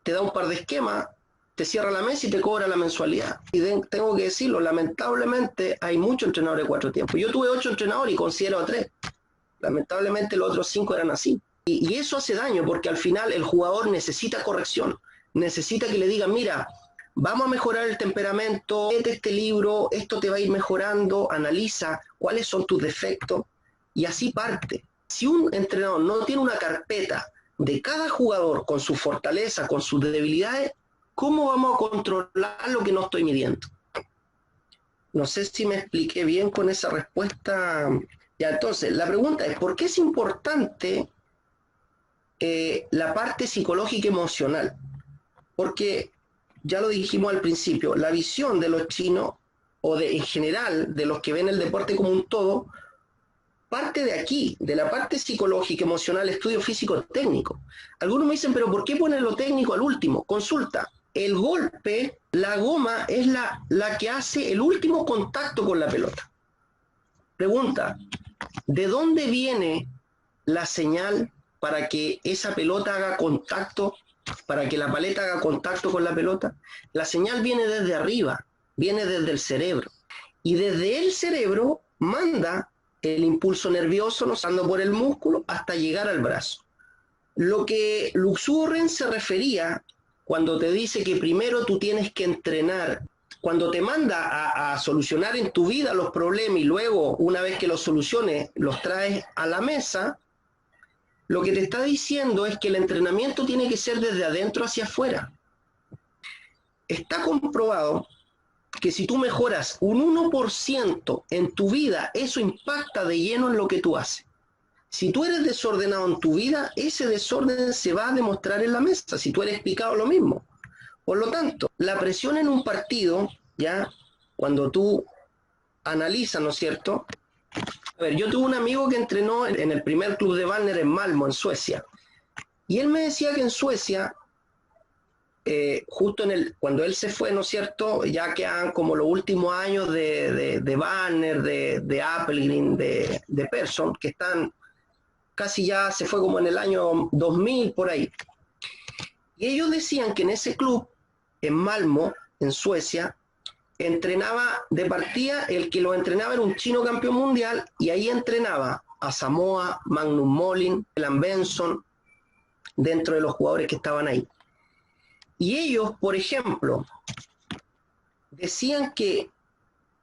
te da un par de esquemas, te cierra la mesa y te cobra la mensualidad. Y tengo que decirlo, lamentablemente hay muchos entrenadores de 4 tiempos. Yo tuve 8 entrenadores y considero a 3. Lamentablemente los otros 5 eran así. Y eso hace daño porque al final el jugador necesita corrección. Necesita que le digan, mira, vamos a mejorar el temperamento, léete este libro, esto te va a ir mejorando, analiza cuáles son tus defectos y así parte. Si un entrenador no tiene una carpeta de cada jugador con su fortaleza, con sus debilidades, ¿cómo vamos a controlar lo que no estoy midiendo? No sé si me expliqué bien con esa respuesta. Ya, entonces, la pregunta es, ¿por qué es importante la parte psicológica y emocional? Porque, ya lo dijimos al principio, la visión de los chinos, o en general, de los que ven el deporte como un todo, parte de aquí, de la parte psicológica, emocional, estudio físico técnico. Algunos me dicen, pero ¿por qué ponen lo técnico al último? Consulta, el golpe, la goma es la que hace el último contacto con la pelota. Pregunta, ¿de dónde viene la señal para que esa pelota haga contacto, para que la paleta haga contacto con la pelota? La señal viene desde arriba, viene desde el cerebro. Y desde el cerebro manda el impulso nervioso, pasando por el músculo, hasta llegar al brazo. Lo que Luxurren se refería cuando te dice que primero tú tienes que entrenar, cuando te manda a solucionar en tu vida los problemas y luego, una vez que los soluciones, los traes a la mesa, lo que te está diciendo es que el entrenamiento tiene que ser desde adentro hacia afuera. Está comprobado que si tú mejoras un 1% en tu vida, eso impacta de lleno en lo que tú haces. Si tú eres desordenado en tu vida, ese desorden se va a demostrar en la mesa. Si tú eres picado, lo mismo. Por lo tanto, la presión en un partido, ya, cuando tú analizas, ¿no es cierto? A ver, yo tuve un amigo que entrenó en el primer club de Balner en Malmö, en Suecia. Y él me decía que en Suecia, justo cuando él se fue, ¿no es cierto? Ya quedan como los últimos años de Balner, de Appelgren, de Persson, que están casi ya, se fue como en el año 2000, por ahí. Y ellos decían que en ese club, en Malmö, en Suecia, entrenaba de partida, el que lo entrenaba era un chino campeón mundial, y ahí entrenaba a Samoa, Magnus Molin, Elan Benson, dentro de los jugadores que estaban ahí. Y ellos, por ejemplo, decían que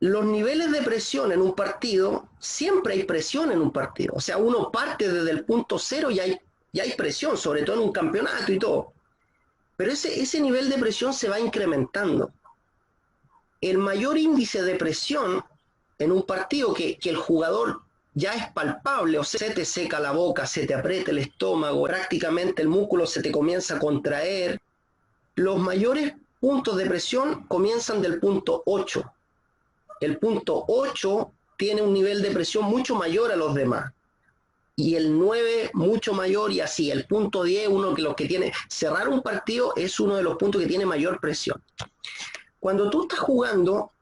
los niveles de presión en un partido, siempre hay presión en un partido. O sea, uno parte desde el punto cero y hay presión, sobre todo en un campeonato y todo. Pero ese nivel de presión se va incrementando. El mayor índice de presión en un partido que el jugador ya es palpable, o sea, se te seca la boca, se te aprieta el estómago, prácticamente el músculo se te comienza a contraer. Los mayores puntos de presión comienzan del punto 8. El punto 8 tiene un nivel de presión mucho mayor a los demás. Y el 9 mucho mayor, y así. El punto 10, cerrar un partido es uno de los puntos que tiene mayor presión. Cuando tú estás jugando,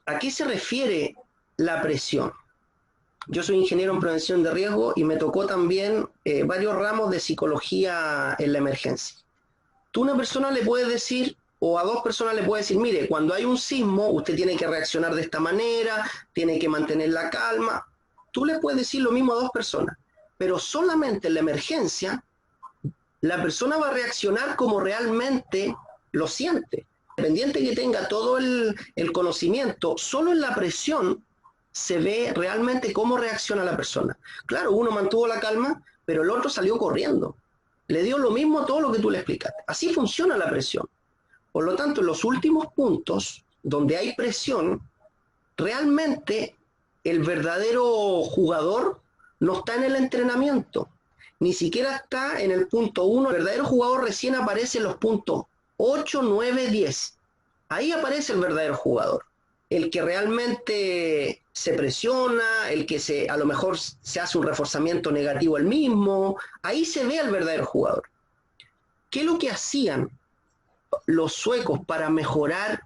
¿a qué se refiere la presión? Yo soy ingeniero en prevención de riesgo y me tocó también varios ramos de psicología en la emergencia. Tú a una persona le puedes decir, o a dos personas le puedes decir, mire, cuando hay un sismo, usted tiene que reaccionar de esta manera, tiene que mantener la calma. Tú le puedes decir lo mismo a dos personas, pero solamente en la emergencia, la persona va a reaccionar como realmente lo siente. Independiente que tenga todo el conocimiento, solo en la presión se ve realmente cómo reacciona la persona. Claro, uno mantuvo la calma, pero el otro salió corriendo. Le dio lo mismo a todo lo que tú le explicaste. Así funciona la presión. Por lo tanto, en los últimos puntos, donde hay presión, realmente el verdadero jugador no está en el entrenamiento, ni siquiera está en el punto 1. El verdadero jugador recién aparece en los puntos 8, 9, 10. Ahí aparece el verdadero jugador. El que realmente se presiona, el que a lo mejor se hace un reforzamiento negativo él mismo. Ahí se ve al verdadero jugador. ¿Qué es lo que hacían los suecos para mejorar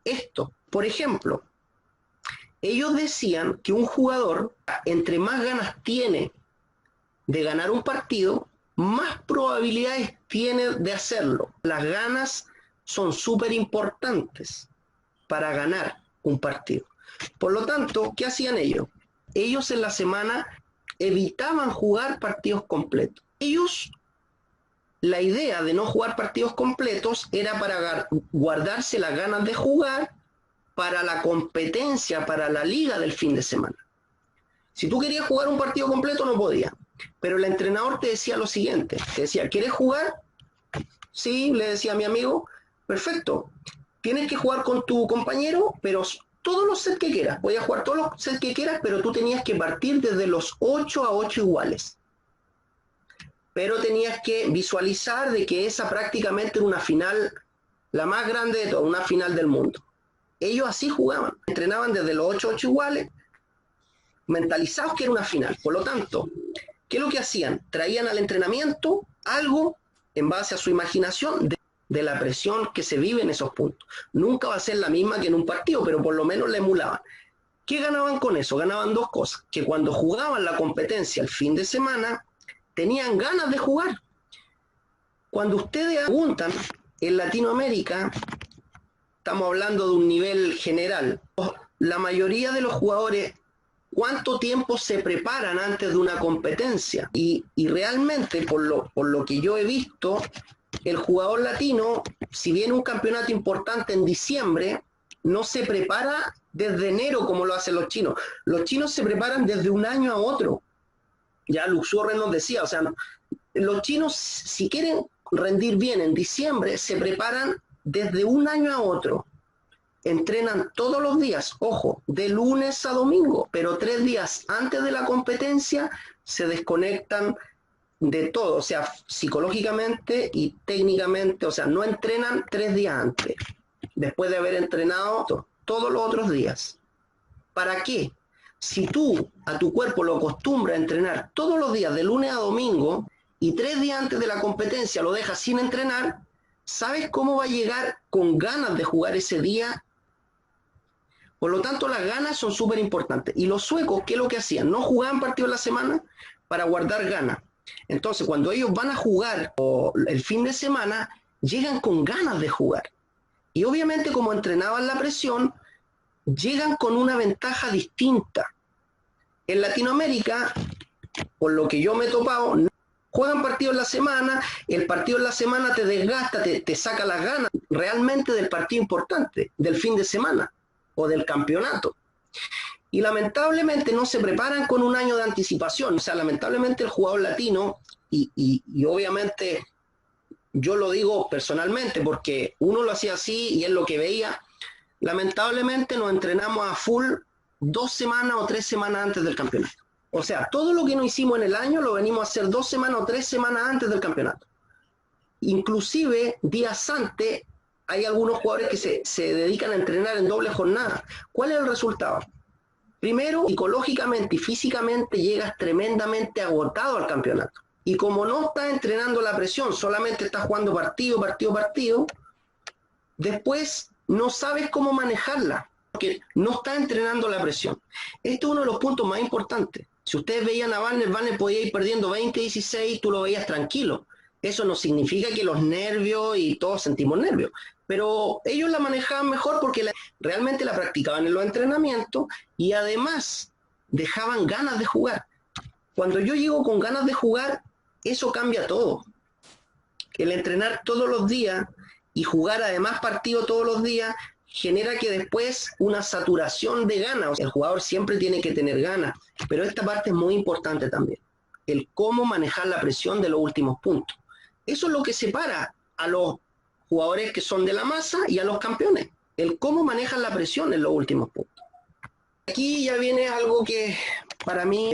esto? Por ejemplo, ellos decían que un jugador, entre más ganas tiene de ganar un partido, más probabilidades tiene de hacerlo. Las ganas son súper importantes para ganar un partido. Por lo tanto, ¿qué hacían ellos? Ellos en la semana evitaban jugar partidos completos. La idea de no jugar partidos completos era para guardarse las ganas de jugar para la competencia, para la liga del fin de semana. Si tú querías jugar un partido completo, no podías. Pero el entrenador te decía lo siguiente, te decía, ¿quieres jugar? Sí, le decía a mi amigo, perfecto. Tienes que jugar con tu compañero, pero todos los sets que quieras, podías jugar todos los sets que quieras, pero tú tenías que partir desde los 8 a 8 iguales. Pero tenías que visualizar de que esa prácticamente era una final, la más grande de todas, una final del mundo. Ellos así jugaban, entrenaban desde los 8 a 8 iguales, mentalizados que era una final. Por lo tanto, ¿qué es lo que hacían? Traían al entrenamiento algo en base a su imaginación de la presión que se vive en esos puntos. Nunca va a ser la misma que en un partido, pero por lo menos la emulaban. ¿Qué ganaban con eso? Ganaban dos cosas, que cuando jugaban la competencia el fin de semana, tenían ganas de jugar. Cuando ustedes preguntan, en Latinoamérica, estamos hablando de un nivel general, la mayoría de los jugadores, ¿cuánto tiempo se preparan antes de una competencia? Y realmente, por lo que yo he visto, el jugador latino, si viene un campeonato importante en diciembre, no se prepara desde enero como lo hacen los chinos. Los chinos se preparan desde un año a otro. Ya Luxor nos decía, o sea, los chinos, si quieren rendir bien en diciembre, se preparan desde un año a otro. Entrenan todos los días, ojo, de lunes a domingo, pero 3 días antes de la competencia se desconectan de todo, o sea, psicológicamente y técnicamente, o sea, no entrenan 3 días antes, después de haber entrenado todos los otros días. ¿Para qué? Si tú a tu cuerpo lo acostumbras a entrenar todos los días de lunes a domingo y 3 días antes de la competencia lo dejas sin entrenar, ¿sabes cómo va a llegar con ganas de jugar ese día? Por lo tanto, las ganas son súper importantes. Y los suecos, ¿qué es lo que hacían? No jugaban partidos en la semana para guardar ganas. Entonces, cuando ellos van a jugar el fin de semana, llegan con ganas de jugar. Y obviamente, como entrenaban la presión, llegan con una ventaja distinta. En Latinoamérica, por lo que yo me he topado, juegan partidos en la semana, el partido en la semana te desgasta, te saca las ganas realmente del partido importante, del fin de semana o del campeonato. Y lamentablemente no se preparan con un año de anticipación. O sea, lamentablemente el jugador latino, y obviamente yo lo digo personalmente porque uno lo hacía así y es lo que veía, lamentablemente nos entrenamos a full 2 semanas o 3 semanas antes del campeonato. O sea, todo lo que no hicimos en el año lo venimos a hacer 2 semanas o 3 semanas antes del campeonato. Inclusive, días antes, hay algunos jugadores que se dedican a entrenar en doble jornada. ¿Cuál es el resultado? Primero, psicológicamente y físicamente llegas tremendamente agotado al campeonato. Y como no estás entrenando la presión, solamente estás jugando partido, después no sabes cómo manejarla, porque no estás entrenando la presión. Este es uno de los puntos más importantes. Si ustedes veían a Banner podía ir perdiendo 20-16, tú lo veías tranquilo. Eso no significa que los nervios y todos sentimos nervios, pero ellos la manejaban mejor porque realmente la practicaban en los entrenamientos y además dejaban ganas de jugar. Cuando yo llego con ganas de jugar, eso cambia todo. El entrenar todos los días y jugar además partido todos los días genera que después una saturación de ganas. O sea, el jugador siempre tiene que tener ganas, pero esta parte es muy importante también. El cómo manejar la presión de los últimos puntos. Eso es lo que separa a los jugadores que son de la masa y a los campeones. El cómo manejan la presión en los últimos puntos. Aquí ya viene algo que para mí,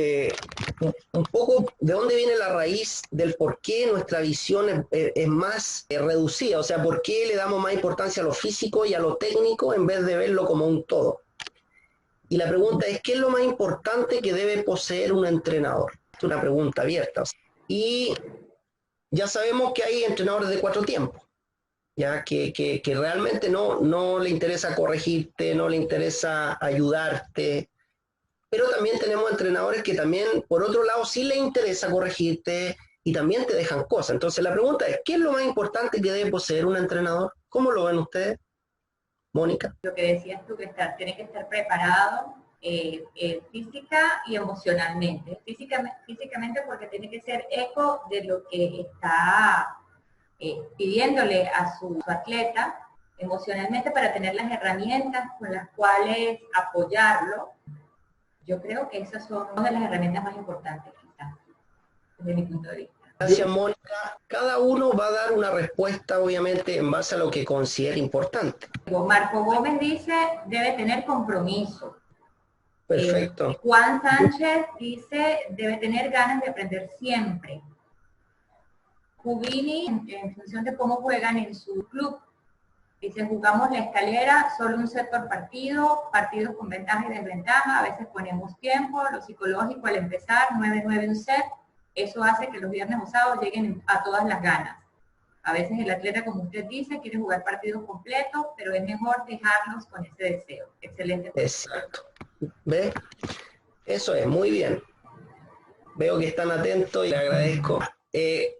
un poco de dónde viene la raíz del por qué nuestra visión es más reducida. O sea, por qué le damos más importancia a lo físico y a lo técnico en vez de verlo como un todo. Y la pregunta es, ¿qué es lo más importante que debe poseer un entrenador? Es una pregunta abierta. Y ya sabemos que hay entrenadores de 4 tiempos, ya que realmente no le interesa corregirte, no le interesa ayudarte, pero también tenemos entrenadores que también, por otro lado, sí les interesa corregirte y también te dejan cosas. Entonces la pregunta es, ¿qué es lo más importante que debe poseer un entrenador? ¿Cómo lo ven ustedes, Mónica? Lo que decías tú, que tiene que estar preparado física y emocionalmente. Físicamente porque tiene que ser eco de lo que está pidiéndole a su atleta, emocionalmente para tener las herramientas con las cuales apoyarlo. Yo creo que esas son una de las herramientas más importantes, quizás, desde mi punto de vista. Gracias, Mónica. Cada uno va a dar una respuesta, obviamente, en base a lo que considere importante. Marco Gómez dice, debe tener compromiso. Perfecto. Juan Sánchez dice, debe tener ganas de aprender siempre. Cubini, en función de cómo juegan en su club, dice, jugamos la escalera, solo un set por partido, partidos con ventaja y desventaja, a veces ponemos tiempo, lo psicológico al empezar, 9-9 un set, eso hace que los viernes o sábados lleguen a todas las ganas. A veces el atleta, como usted dice, quiere jugar partidos completos, pero es mejor dejarlos con ese deseo. Excelente. Exacto. ¿Ve? Eso es, muy bien. Veo que están atentos y le agradezco.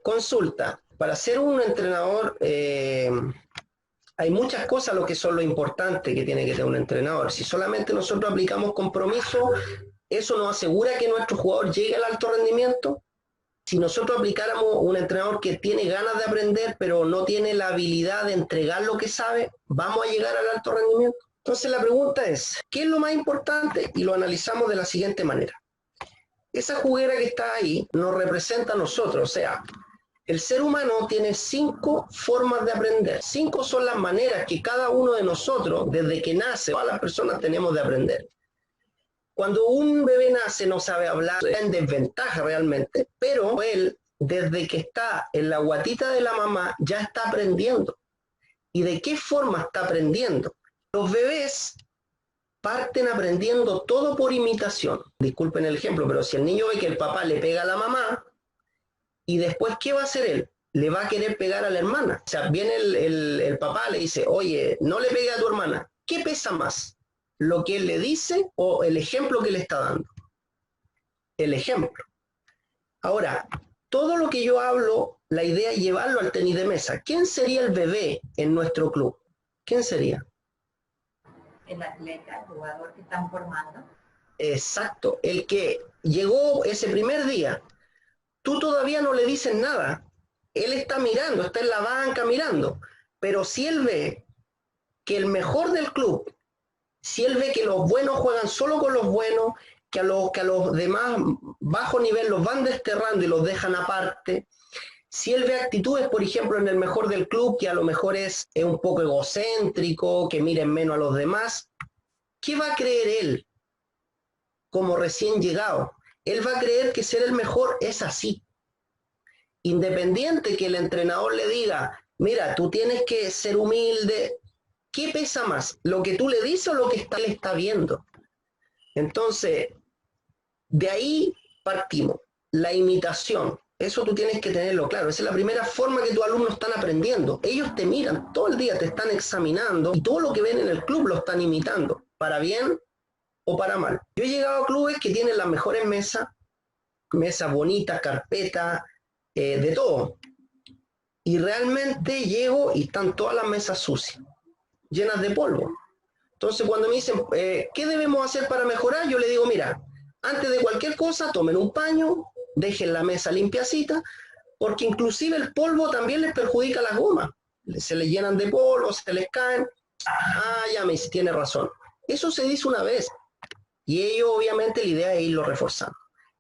Consulta, para ser un entrenador hay muchas cosas lo que son lo importante que tiene que tener un entrenador. Si solamente nosotros aplicamos compromiso, eso nos asegura que nuestro jugador llegue al alto rendimiento. Si nosotros aplicáramos un entrenador que tiene ganas de aprender, pero no tiene la habilidad de entregar lo que sabe, ¿vamos a llegar al alto rendimiento? Entonces la pregunta es, ¿qué es lo más importante? Y lo analizamos de la siguiente manera. Esa juguera que está ahí nos representa a nosotros, o sea, el ser humano tiene 5 formas de aprender. 5 son las maneras que cada uno de nosotros, desde que nace, todas las personas tenemos de aprender. Cuando un bebé nace no sabe hablar, está en desventaja realmente, pero él, desde que está en la guatita de la mamá, ya está aprendiendo. ¿Y de qué forma está aprendiendo? Los bebés parten aprendiendo todo por imitación. Disculpen el ejemplo, pero si el niño ve que el papá le pega a la mamá, y después, ¿qué va a hacer él? Le va a querer pegar a la hermana. O sea, viene el papá, le dice, oye, no le pegue a tu hermana. ¿Qué pesa más? ¿Lo que él le dice o el ejemplo que le está dando? El ejemplo. Ahora, todo lo que yo hablo, la idea es llevarlo al tenis de mesa. ¿Quién sería el bebé en nuestro club? ¿Quién sería? El atleta, el jugador que están formando. Exacto, el que llegó ese primer día. Tú todavía no le dices nada. Él está mirando, está en la banca mirando. Pero si él ve que el mejor del club, si él ve que los buenos juegan solo con los buenos, que a los demás bajo nivel los van desterrando y los dejan aparte, si él ve actitudes, por ejemplo, en el mejor del club, que a lo mejor es un poco egocéntrico, que miren menos a los demás, ¿qué va a creer él como recién llegado? Él va a creer que ser el mejor es así. Independiente que el entrenador le diga, mira, tú tienes que ser humilde, ¿qué pesa más? ¿Lo que tú le dices o lo que él está viendo? Entonces, de ahí partimos. La imitación, eso tú tienes que tenerlo claro. Esa es la primera forma que tus alumnos están aprendiendo. Ellos te miran todo el día, te están examinando y todo lo que ven en el club lo están imitando, para bien o para mal. Yo he llegado a clubes que tienen las mejores mesas bonitas, carpetas, de todo. Y realmente llego y están todas las mesas sucias, llenas de polvo. Entonces cuando me dicen, ¿qué debemos hacer para mejorar? Yo le digo, mira, antes de cualquier cosa, tomen un paño, dejen la mesa limpiacita, porque inclusive el polvo también les perjudica las gomas. Se les llenan de polvo, se les caen. Ah, ya me dice, tiene razón. Eso se dice una vez. Y ellos, obviamente, la idea es irlo reforzando.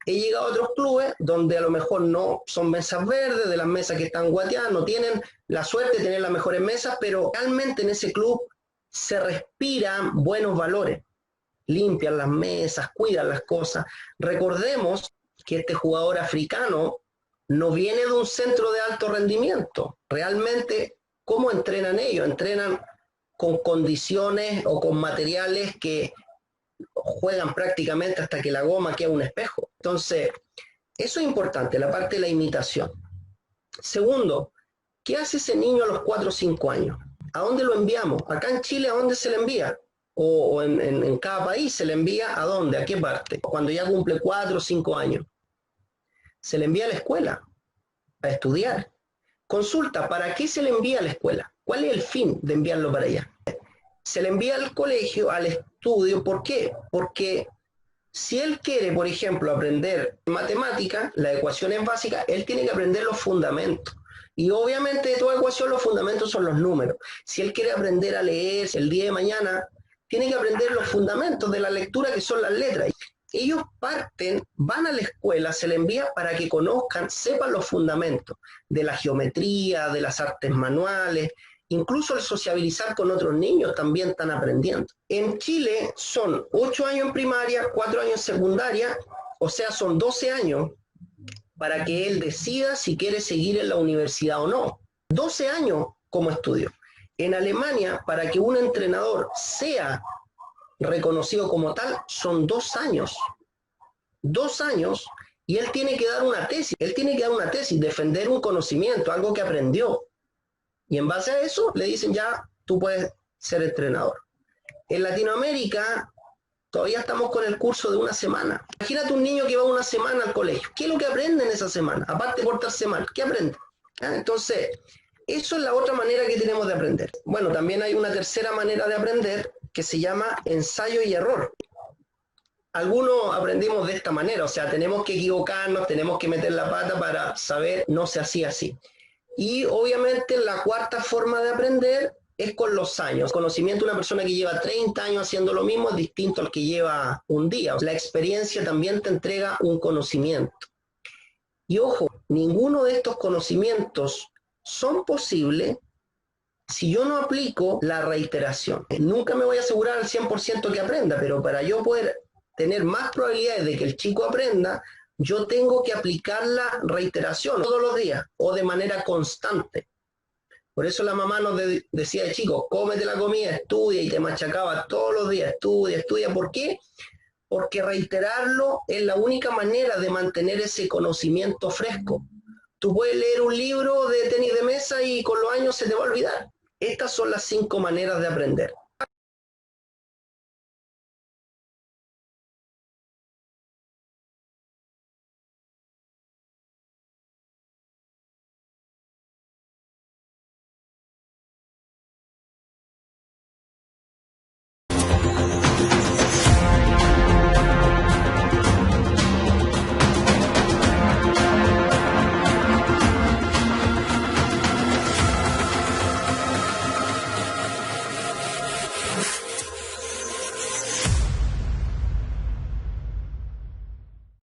He llegado a otros clubes donde a lo mejor no son mesas verdes, de las mesas que están guateadas, no tienen la suerte de tener las mejores mesas, pero realmente en ese club se respiran buenos valores. Limpian las mesas, cuidan las cosas. Recordemos que este jugador africano no viene de un centro de alto rendimiento. Realmente, ¿cómo entrenan ellos? Entrenan con condiciones o con materiales que juegan prácticamente hasta que la goma queda un espejo. Entonces, eso es importante, la parte de la imitación. Segundo, ¿qué hace ese niño a los 4 o 5 años? ¿A dónde lo enviamos? Acá en Chile, ¿a dónde se le envía? O en cada país se le envía, ¿a dónde? ¿A qué parte? Cuando ya cumple 4 o 5 años. Se le envía a la escuela, a estudiar. Consulta, ¿para qué se le envía a la escuela? ¿Cuál es el fin de enviarlo para allá? Se le envía al colegio, al estudio. ¿Por qué? Porque si él quiere, por ejemplo, aprender matemática, las ecuaciones básicas, él tiene que aprender los fundamentos. Y obviamente de toda ecuación los fundamentos son los números. Si él quiere aprender a leer el día de mañana, tiene que aprender los fundamentos de la lectura, que son las letras. ellos parten, van a la escuela, se les envía para que conozcan, sepan los fundamentos de la geometría, de las artes manuales, incluso el sociabilizar con otros niños también están aprendiendo. En Chile son 8 años en primaria, 4 años en secundaria, o sea, son 12 años para que él decida si quiere seguir en la universidad o no. 12 años como estudio. En Alemania, para que un entrenador sea reconocido como tal, son 2 años. 2 años, y él tiene que dar una tesis. Él tiene que dar una tesis, defender un conocimiento, algo que aprendió. Y en base a eso, le dicen ya, tú puedes ser entrenador. En Latinoamérica, todavía estamos con el curso de una semana. Imagínate un niño que va una semana al colegio. ¿Qué es lo que aprende en esa semana? Aparte de portarse mal, ¿qué aprende? Entonces, eso es la otra manera que tenemos de aprender. Bueno, también hay una tercera manera de aprender que se llama ensayo y error. Algunos aprendimos de esta manera, o sea, tenemos que equivocarnos, tenemos que meter la pata para saber, no se hacía así. Y obviamente la cuarta forma de aprender es con los años. El conocimiento de una persona que lleva 30 años haciendo lo mismo es distinto al que lleva un día. La experiencia también te entrega un conocimiento. Y ojo, ninguno de estos conocimientos son posibles si yo no aplico la reiteración. Nunca me voy a asegurar al 100% que aprenda, pero para yo poder tener más probabilidades de que el chico aprenda, yo tengo que aplicar la reiteración todos los días o de manera constante. Por eso la mamá nos decía de chicos, cómete la comida, estudia, y te machacaba todos los días, estudia, estudia. ¿Por qué? Porque reiterarlo es la única manera de mantener ese conocimiento fresco. Tú puedes leer un libro de tenis de mesa y con los años se te va a olvidar. Estas son las 5 maneras de aprender.